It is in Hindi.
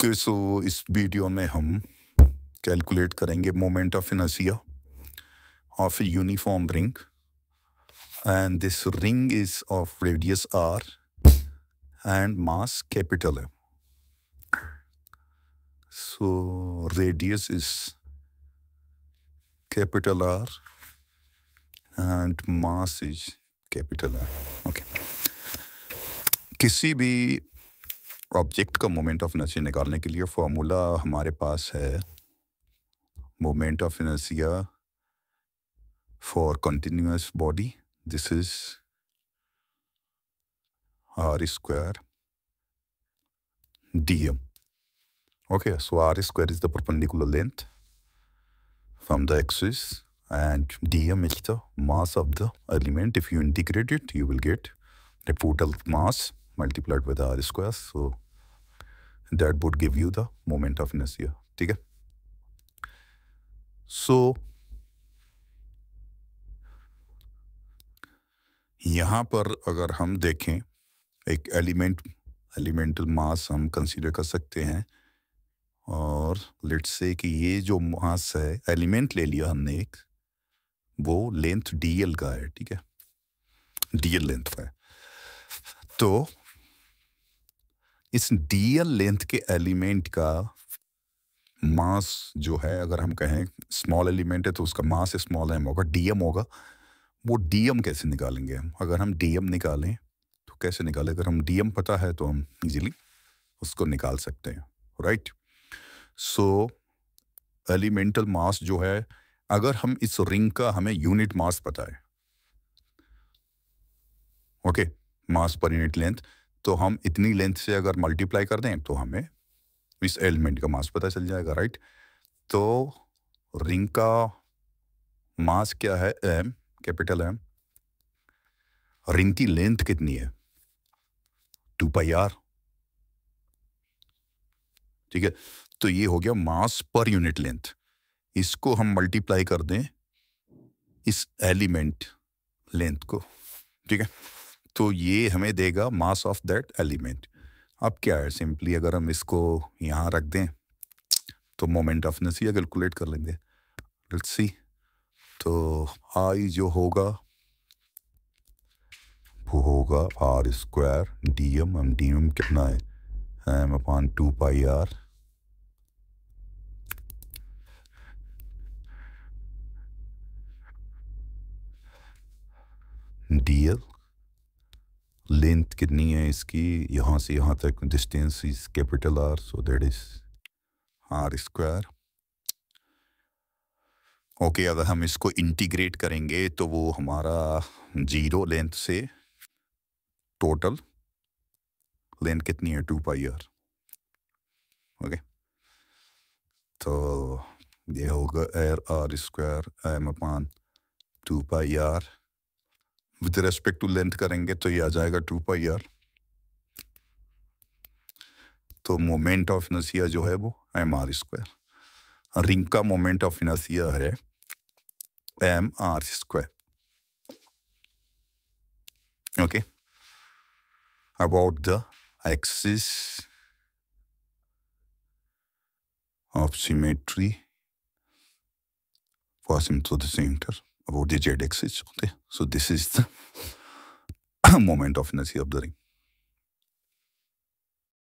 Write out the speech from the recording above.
ओके, सो इस वीडियो में हम कैलकुलेट करेंगे moment of inertia of a uniform ring, and this ring is of radius r and mass capital M. So radius is capital R and mass is capital M. Okay. किसी भी ऑब्जेक्ट का मोमेंट ऑफ इनर्शिया निकालने के लिए फॉर्मूला हमारे पास है moment of inertia for continuous body. This is r square dm. Okay, so r square is the perpendicular length from the axis and dm is the mass of the element. If you integrate it, you will get the total mass multiplied with r square. So that would give you the moment of inertia. ठीक है? So यहाँ पर अगर हम देखें एक एलिमेंटल मास हम कंसीडर कर सकते हैं, और लेट्स से कि ये जो मास है एलिमेंट ले लिया हमने एक, वो लेंथ dl का है. ठीक है, dl लेंथ का है. तो इस dl लेंथ के एलिमेंट का मास जो है, अगर हम कहें स्मॉल एलिमेंट है तो उसका मास स्मॉल m होगा, dm होगा. वो dm कैसे निकालेंगे हम? अगर हम dm निकालें तो कैसे निकालें? अगर हम dm पता है तो हम इजीली उसको निकाल सकते हैं, राइट? सो एलिमेंटल मास जो है, अगर हम इस रिंग का हमें यूनिट मास पता है, ओके, मास पर यूनिट लेंथ, तो हम इतनी लेंथ से अगर मल्टीप्लाई कर दें तो हमें इस एलिमेंट का मास पता चल जाएगा, राइट? तो रिंग का मास क्या है? m, capital M. रिंग की लेंथ कितनी है? 2 पाई r. ठीक है, तो ये हो गया मास पर यूनिट लेंथ. इसको हम मल्टीप्लाई कर दें इस एलिमेंट लेंथ को, ठीक है, तो ये हमें देगा मास ऑफ दैट एलिमेंट. अब क्या है, सिंपली अगर हम इसको यहाँ रख दें तो मोमेंट ऑफ इनर्शिया कैलकुलेट कर लेंगे. Let's see. तो आई जो होगा वो होगा आर स्क्वायर dm. हम dm कितना है? m upon 2 pi r dl. Length कितनी है इसकी? यहाँ से यहाँ तक distance is capital R, so that is r square. Okay, अगर हम इसको इंटीग्रेट करेंगे तो वो हमारा जीरो लेंथ से टोटल लेंथ कितनी है? 2 पाई r. ओके, तो ये होगा r square m upon 2 pi r. With respect to length करेंगे तो ये आ जाएगा 2 पाई r. तो मोमेंट ऑफ इनर्शिया जो है वो mr स्क्वायर. रिंग का मोमेंट ऑफ इनर्शिया है mr square. Okay, about the axis of symmetry for to the center about the z axis. Okay, so this is the moment of inertia of the ring.